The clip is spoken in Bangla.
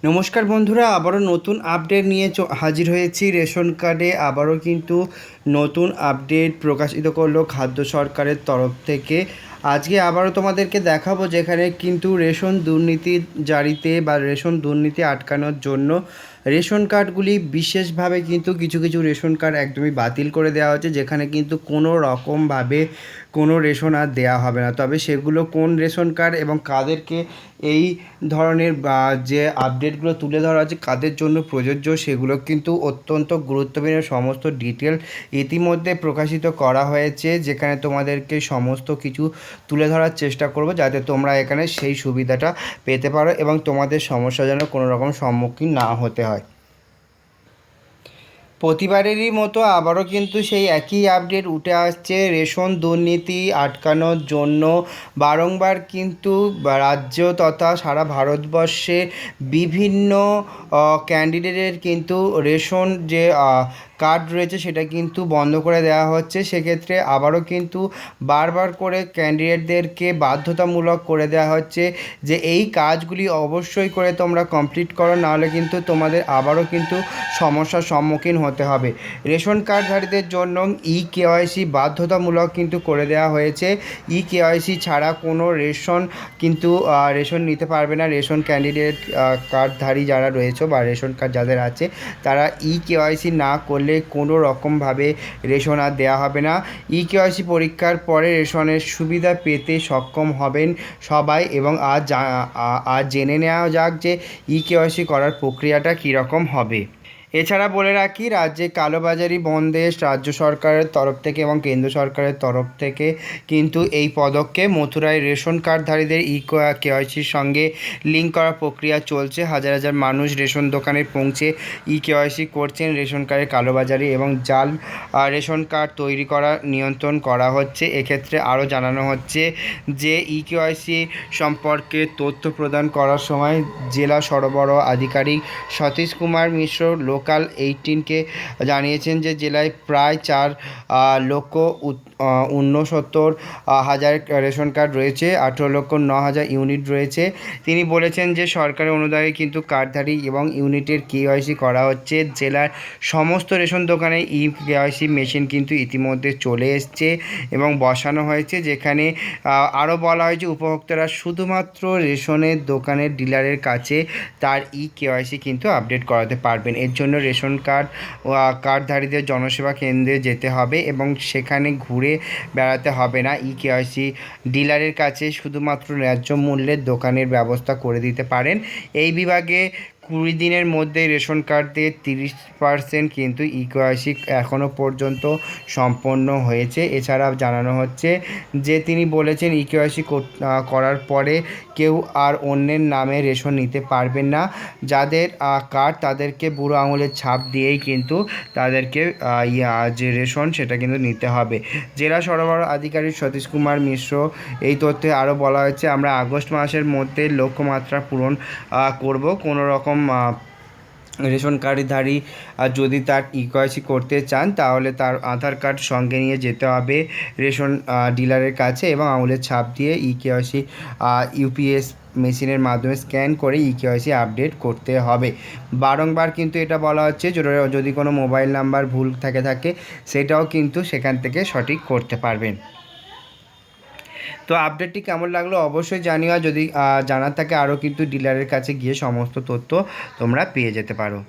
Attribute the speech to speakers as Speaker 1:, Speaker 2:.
Speaker 1: নমস্কার বন্ধুরা, আবারও নতুন আপডেট নিয়ে হাজির হয়েছি। রেশন কার্ডে আবারও কিন্তু নতুন আপডেট প্রকাশিত করলো খাদ্য সরকারের তরফ থেকে। আজকে আবারও তোমাদেরকে দেখাবো যেখানে কিন্তু রেশন দুর্নীতি জারিতে বা রেশন দুর্নীতি আটকানোর জন্য রেশন কার্ডগুলি বিশেষভাবে কিন্তু কিছু কিছু রেশন কার্ড একদমই বাতিল করে দেওয়া হচ্ছে, যেখানে কিন্তু কোনো রকমভাবে কোনো রেশন আর দেওয়া হবে না। তবে সেগুলো কোন রেশন কার্ড এবং কাদেরকে এই ধরনের যে আপডেটগুলো তুলে ধরা আছে কাদের জন্য প্রযোজ্য, সেগুলো কিন্তু অত্যন্ত গুরুত্বপূর্ণ সমস্ত ডিটেল ইতিমধ্যে প্রকাশিত করা হয়েছে, যেখানে তোমাদেরকে সমস্ত কিছু তুলে ধরার চেষ্টা করব যাতে তোমরা এখানে সেই সুবিধাটা পেতে পারো এবং তোমাদের সমস্যা যেন কোনো রকম সম্মুখীন না হতে হয়। প্রতিবারেরই মতো আবারও কিন্তু সেই একই আপডেট উঠে আসছে। রেশন দুর্নীতি আটকানোর জন্য বারংবার কিন্তু রাজ্য তথা সারা ভারতবর্ষে বিভিন্ন ক্যান্ডিডেটের কিন্তু রেশন যে কার্ড রয়েছে সেটা কিন্তু বন্ধ করে দেওয়া হচ্ছে। সেক্ষেত্রে আবারও কিন্তু বারবার করে ক্যান্ডিডেটদেরকে বাধ্যতামূলক করে দেওয়া হচ্ছে যে এই কাজগুলি অবশ্যই করে তোমরা কমপ্লিট করো, নাহলে কিন্তু তোমাদের আবারও কিন্তু সমস্যার সম্মুখীন হতে হবে। রেশন কার্ডধারীদের জন্য কেওয়াইসি বাধ্যতামূলক কিন্তু করে দেওয়া হয়েছে। কেওয়াইসি ছাড়া কোনো রেশন কিন্তু রেশন নিতে পারবে না। রেশন ক্যান্ডিডেট কার্ডধারী যারা রয়েছে বা রেশন কার্ড যাদের আছে তারা কেওয়াইসি না করলে কোনো রকমভাবে রেশন আর দেওয়া হবে না। কেওয়াইসি পরীক্ষার পরে রেশনের সুবিধা পেতে সক্ষম হবেন সবাই। এবং আজ জেনে নেওয়া যাক যে কেওয়াইসি করার প্রক্রিয়াটা কীরকম হবে। এছাড়া বলে রাখি, রাজ্যে কালোবাজারি বন্ধে রাজ্য সরকারের তরফ থেকে এবং কেন্দ্র সরকারের তরফ থেকে কিন্তু এই পদক্ষেপ। মথুরায় রেশন কার্ডধারীদের কেওয়াইসির সঙ্গে লিঙ্ক করার প্রক্রিয়া চলছে। হাজার হাজার মানুষ রেশন দোকানে পৌঁছে কেওয়াইসি করছেন। রেশন কার্ডের কালোবাজারি এবং জাল রেশন কার্ড তৈরি করা নিয়ন্ত্রণ করা হচ্ছে। এক্ষেত্রে আরও জানানো হচ্ছে যে কেওয়াইসি সম্পর্কে তথ্য প্রদান করার সময় জেলা সরবরাহ আধিকারিক সতীশ কুমার মিশ্র লোকাল 18কে জানিয়েছেন যে জেলায় প্রায় 4,69,000 রেশন কার্ড রয়েছে, 18,09,000 ইউনিট রয়েছে। তিনি বলেছেন যে সরকারের অনুদানে কিন্তু কার্ডধারী এবং ইউনিটের কেওয়াইসি করা হচ্ছে। জেলার সমস্ত রেশন দোকানে কেওয়াইসি মেশিন কিন্তু ইতিমধ্যে চলে এসছে এবং বসানো হয়েছে, যেখানে আরও বলা হয়েছে উপভোক্তারা শুধুমাত্র রেশনের দোকানের ডিলারের কাছে তার কেওয়াইসি কিন্তু আপডেট করাতে পারবেন। এর জন্য রেশন কার্ডধারীদের জনসেবা কেন্দ্রে যেতে হবে এবং সেখানে ঘুরে বেড়াতে হবে না। কেওয়াইসি ডিলারের কাছে শুধুমাত্র ন্যায্য মূল্যের দোকানের ব্যবস্থা করে দিতে পারেন। এই বিভাগে 20 দিনের মধ্যে রেশন কার্ডদের 30% কিন্তু কেওয়াইসি এখনও পর্যন্ত সম্পন্ন হয়েছে। এছাড়া জানানো হচ্ছে যে তিনি বলেছেন কেওয়াইসি করার পরে কেউ আর অন্যের নামে রেশন নিতে পারবেন না। যাদের কার্ড তাদেরকে বুড়ো আঙুলের ছাপ দিয়েই কিন্তু তাদেরকে যে রেশন সেটা কিন্তু নিতে হবে। জেলা সরবরাহ আধিকারিক সতীশ কুমার মিশ্র এই তথ্যে আরও বলা হয়েছে, আমরা আগস্ট মাসের মধ্যে লক্ষ্যমাত্রা পূরণ করব। কোনো রকম রেশন কার্ডধারী যদি তার কেওয়াইসি করতে চান তাহলে তার আধার কার্ড সঙ্গে নিয়ে যেতে হবে রেশন ডিলারের কাছে এবং আঙুলের ছাপ দিয়ে কেওয়াইসি ইউপিএস মেশিনের মাধ্যমে স্ক্যান করে কেওয়াইসি আপডেট করতে হবে। বারংবার কিন্তু এটা বলা হচ্ছে যদি কোনো মোবাইল নাম্বার ভুল থাকে সেটাও কিন্তু সেখান থেকে সঠিক করতে পারবেন। তো আপডেটটি কেমন লাগলো অবশ্যই জানিও। যদি জানার থাকে আরও কিন্তু ডিলারের কাছে গিয়ে সমস্ত তথ্য তোমরা পেয়ে যেতে পারো।